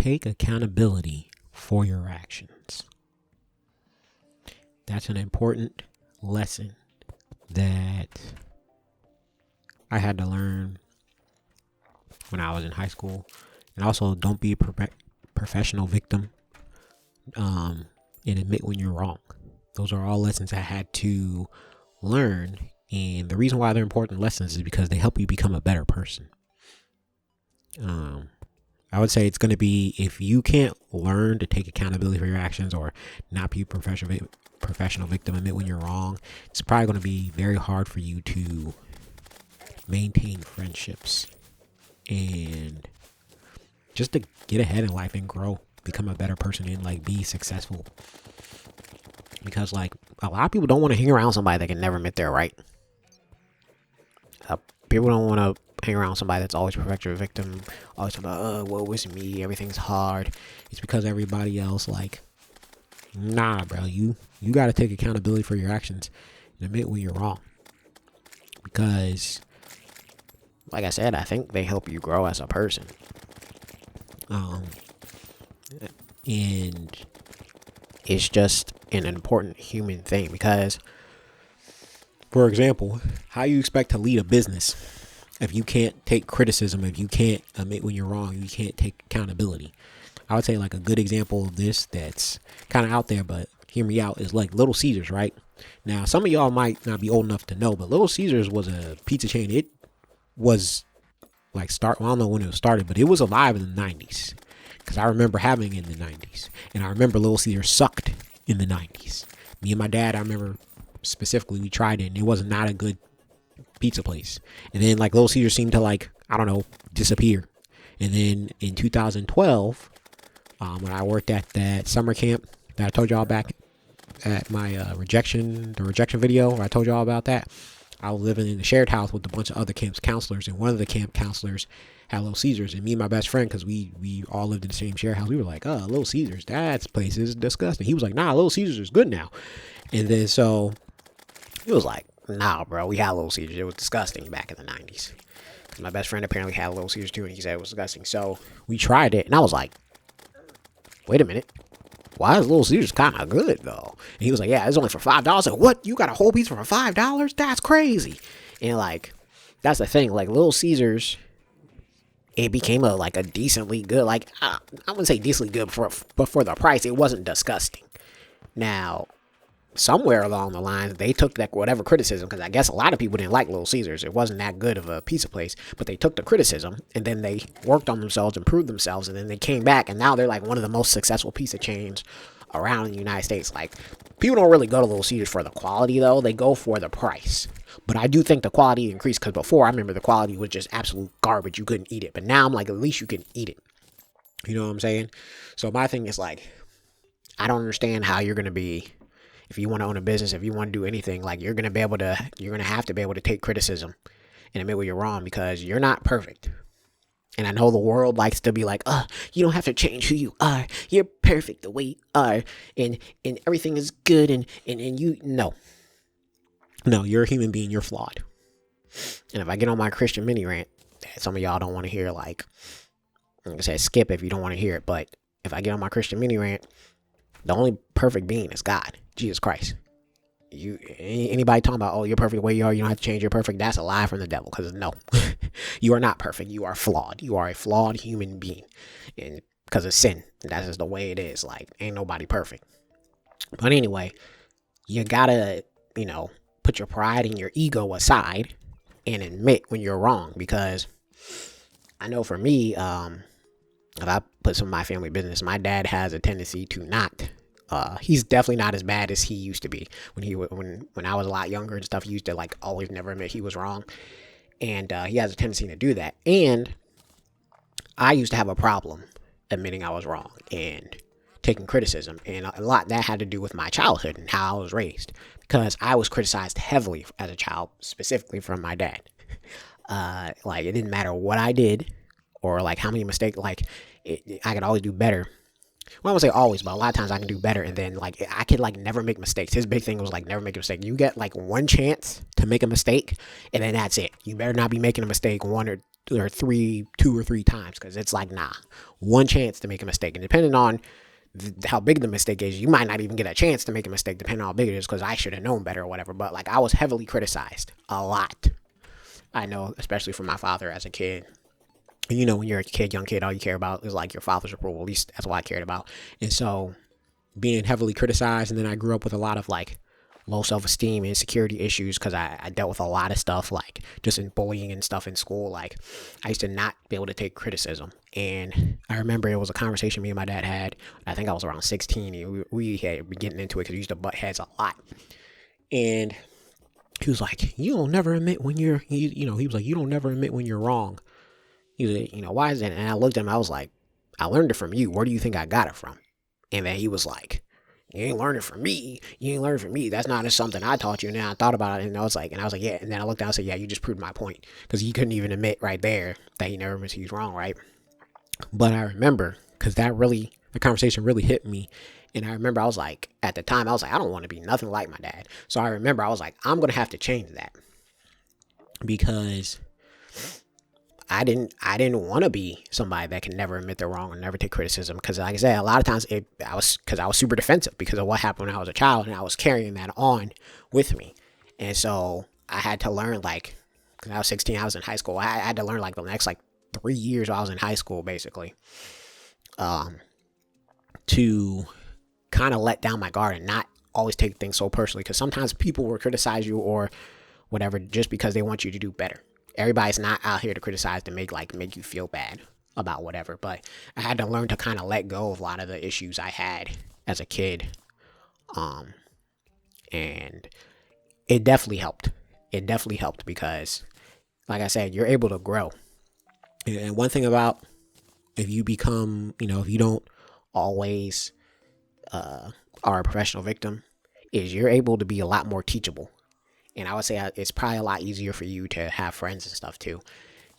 Take accountability for your actions. That's an important lesson that I had to learn when I was in high school. And also, don't be a professional victim, and admit when you're wrong. Those are all lessons I had to learn. And the reason why they're important lessons is because they help you become a better person. I would say it's going to be, if you can't learn to take accountability for your actions or not be a professional victim, admit when you're wrong, it's probably going to be very hard for you to maintain friendships and just to get ahead in life and grow, become a better person and like be successful. Because like a lot of people don't want to hang around somebody that can never admit they're right. People don't want to hang around somebody that's always a victim, always talking about, woe is me, everything's hard. It's because everybody else, like, nah, bro, you got to take accountability for your actions and admit when you're wrong. Because, like I said, I think they help you grow as a person. And it's just an important human thing because, for example, how you expect to lead a business if you can't take criticism, if you can't admit when you're wrong, you can't take accountability. I would say like a good example of this that's kind of out there, but hear me out, is like Little Caesars, right? Now, some of y'all might not be old enough to know, but Little Caesars was a pizza chain. It was like I don't know when it started, but it was alive in the 90s because I remember having it in the 90s. And I remember Little Caesars sucked in the 90s. Me and my dad, I remember specifically, we tried it and it was not a good pizza place. And then like Little Caesars seemed to like, I don't know, disappear. And then in 2012, when I worked at that summer camp that I told y'all back at my rejection video where I told y'all about that, I was living in a shared house with a bunch of other camp counselors, and one of the camp counselors had Little Caesars, and me and my best friend, because we all lived in the same shared house, we were like, Little Caesars, that place is disgusting. He was like, nah, Little Caesars is good now. And then so he was like, nah, bro, we had Little Caesars. It was disgusting back in the 90s. My best friend apparently had Little Caesars too, and he said it was disgusting. So we tried it, and I was like, wait a minute. Why is Little Caesars kind of good, though? And he was like, yeah, it's only for $5. I said, what? You got a whole pizza for $5? That's crazy. And, like, that's the thing. Like, Little Caesars, it became a decently good, like, I wouldn't say decently good, but for the price, it wasn't disgusting. Now, somewhere along the lines, they took that whatever criticism, because I guess a lot of people didn't like Little Caesars. It wasn't that good of a pizza place, but they took the criticism, and then they worked on themselves, improved themselves, and then they came back, and now they're like one of the most successful pizza chains around in the United States. Like, people don't really go to Little Caesars for the quality, though. They go for the price. But I do think the quality increased, because before, I remember the quality was just absolute garbage. You couldn't eat it. But now I'm like, at least you can eat it. You know what I'm saying? So my thing is like, I don't understand how you're going to be, if you want to own a business, if you want to do anything, like you're going to have to be able to take criticism and admit when you're wrong, because you're not perfect. And I know the world likes to be like, you don't have to change who you are. You're perfect the way you are. And everything is good. And you, no, you're a human being. You're flawed. And if I get on my Christian mini rant, some of y'all don't want to hear, like I said, skip if you don't want to hear it. But if I get on my Christian mini rant, the only perfect being is God, Jesus Christ. Anybody talking about, you're perfect the way you are, you don't have to change, you're perfect, that's a lie from the devil. Because no, you are not perfect. You are flawed. You are a flawed human being, and because of sin, that's just the way it is. Like, ain't nobody perfect. But anyway, you gotta put your pride and your ego aside and admit when you're wrong. Because I know for me, if I put some of my family business, my dad has a tendency to not. He's definitely not as bad as he used to be when I was a lot younger and stuff. He used to like always never admit he was wrong, and he has a tendency to do that. And I used to have a problem admitting I was wrong and taking criticism, and a lot that had to do with my childhood and how I was raised, because I was criticized heavily as a child, specifically from my dad. Like, it didn't matter what I did or like how many mistakes. Like, I could always do better. Well, I won't say always, but a lot of times I can do better. And then like I could like never make mistakes. His big thing was like never make a mistake. You get like one chance to make a mistake, and then that's it. You better not be making a mistake one or two or three times, because it's like, nah, one chance to make a mistake. And depending on how big the mistake is, you might not even get a chance to make a mistake, depending on how big it is, because I should have known better or whatever. But like, I was heavily criticized a lot. I know, especially from my father as a kid. You know, when you're a kid, young kid, all you care about is like your father's approval. At least that's what I cared about. And so being heavily criticized, and then I grew up with a lot of like low self-esteem, insecurity issues, because I dealt with a lot of stuff, like just in bullying and stuff in school. Like, I used to not be able to take criticism. And I remember it was a conversation me and my dad had. I think I was around 16. And we had been getting into it because we used to butt heads a lot. And he was like, you don't never admit when you're, he was like, you don't never admit when you're wrong. He was like, why is that? And I looked at him, I was like, I learned it from you. Where do you think I got it from? And then he was like, you ain't learning from me. You ain't learning from me. That's not just something I taught you. And then I thought about it, and I was like, yeah. And then I looked down and said, yeah, you just proved my point. Because he couldn't even admit right there that he never admits he's wrong, right? But I remember, because the conversation really hit me. And I remember I was like, at the time, I was like, I don't want to be nothing like my dad. So I remember I was like, I'm going to have to change that. Because I didn't want to be somebody that can never admit they're wrong or never take criticism. Because like I said, a lot of times I was super defensive because of what happened when I was a child, and I was carrying that on with me. And so I had to learn, like, because I was 16, I was in high school. I had to learn like the next like 3 years while I was in high school, basically, to kind of let down my guard and not always take things so personally. Because sometimes people will criticize you or whatever just because they want you to do better. Everybody's not out here to criticize to make you feel bad about whatever. But I had to learn to kind of let go of a lot of the issues I had as a kid. And it definitely helped. It definitely helped because, like I said, you're able to grow. And one thing about if you become, if you don't always are a professional victim, is you're able to be a lot more teachable. And I would say it's probably a lot easier for you to have friends and stuff too.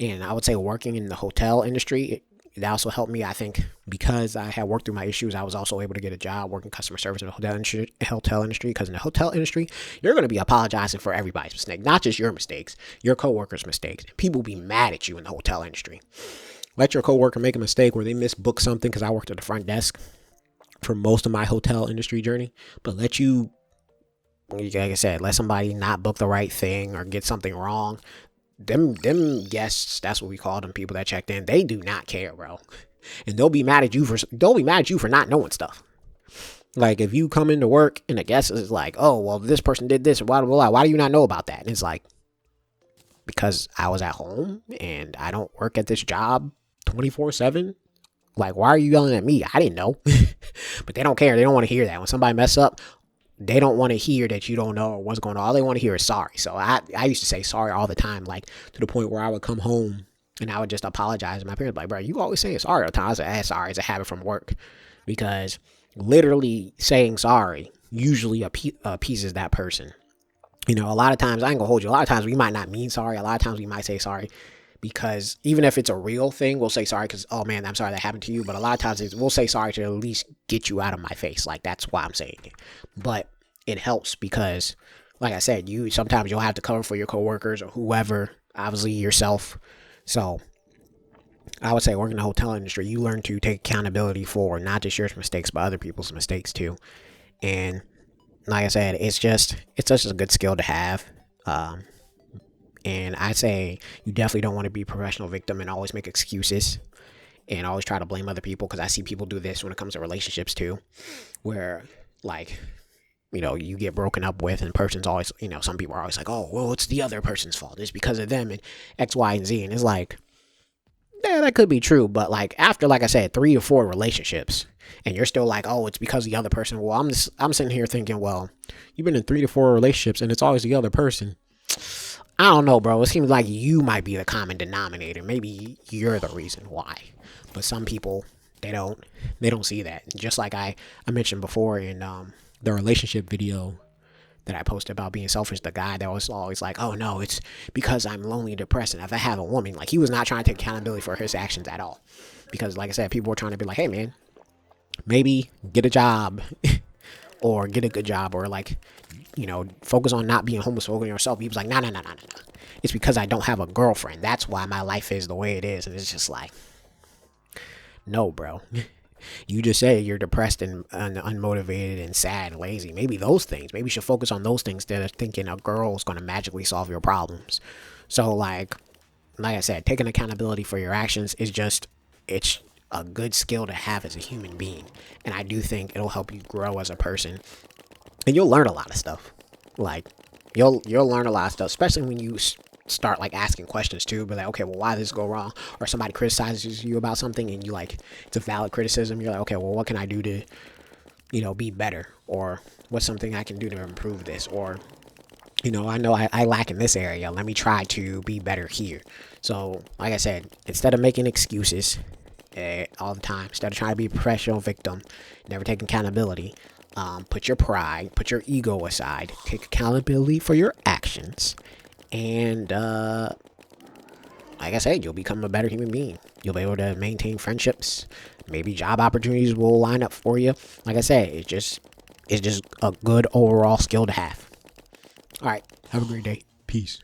And I would say working in the hotel industry, that also helped me. I think because I had worked through my issues, I was also able to get a job working customer service in the hotel industry. Because in the hotel industry, you're going to be apologizing for everybody's mistake, not just your mistakes, your coworkers' mistakes. People be mad at you in the hotel industry. Let your coworker make a mistake where they misbook something, because I worked at the front desk for most of my hotel industry journey. But like I said, let somebody not book the right thing or get something wrong. Them guests, that's what we call them, people that checked in, they do not care, bro. And they'll be mad at you for not knowing stuff. Like, if you come into work and the guest is like, oh, well, this person did this, blah, blah, blah, why do you not know about that? And it's like, because I was at home and I don't work at this job 24/7. Like, why are you yelling at me? I didn't know. But they don't care. They don't want to hear that. When somebody mess up, they don't want to hear that you don't know what's going on. All they want to hear is sorry. So I used to say sorry all the time, like to the point where I would come home and I would just apologize. And my parents were like, bro, you always say sorry all the time. I was like, sorry. It's a habit from work. Because literally saying sorry usually appeases that person. A lot of times, I ain't gonna hold you. A lot of times we might not mean sorry. A lot of times we might say sorry because even if it's a real thing, we'll say sorry because, oh man, I'm sorry that happened to you. But a lot of times we'll say sorry to at least get you out of my face. Like, that's why I'm saying it. But it helps because, like I said, sometimes you'll have to cover for your coworkers or whoever, obviously yourself. So I would say working in the hotel industry, you learn to take accountability for not just your mistakes, but other people's mistakes too. And like I said, it's just a good skill to have. And I say you definitely don't want to be a professional victim and always make excuses and always try to blame other people, because I see people do this when it comes to relationships too, where like, you get broken up with and person's always, some people are always like, oh, well, it's the other person's fault. It's because of them and X, Y, and Z. And it's like, yeah, that could be true. But like after, like I said, 3 or 4 relationships and you're still like, oh, it's because of the other person. Well, I'm sitting here thinking, well, you've been in 3 to 4 relationships and it's always the other person. I don't know, bro. It seems like you might be the common denominator. Maybe you're the reason why. But some people, they don't see that. Just like I mentioned before in the relationship video that I posted about being selfish, the guy that was always like, oh no, it's because I'm lonely and depressed, and if I have a woman, like, he was not trying to take accountability for his actions at all. Because like I said, people were trying to be like, hey man, maybe get a job or get a good job, or like, focus on not being homophobic yourself. He was like, no, no, no, no, no, no. It's because I don't have a girlfriend. That's why my life is the way it is. And it's just like, no, bro. You just say you're depressed and unmotivated and sad and lazy. Maybe those things. Maybe you should focus on those things instead of thinking a girl is going to magically solve your problems. So, like I said, taking accountability for your actions it's a good skill to have as a human being. And I do think it'll help you grow as a person. And you'll learn a lot of stuff. Like, you'll learn a lot of stuff, especially when you start like asking questions too, but like, okay, well, why did this go wrong? Or somebody criticizes you about something and you like, it's a valid criticism. You're like, okay, well, what can I do to, be better? Or what's something I can do to improve this? Or, I know I lack in this area. Let me try to be better here. So, like I said, instead of making excuses all the time, instead of trying to be a professional victim, never take accountability, put your pride, put your ego aside, take accountability for your actions. And like I said, you'll become a better human being. You'll be able to maintain friendships. Maybe job opportunities will line up for you. Like I said, it's just a good overall skill to have. All right. Have a great day. Peace.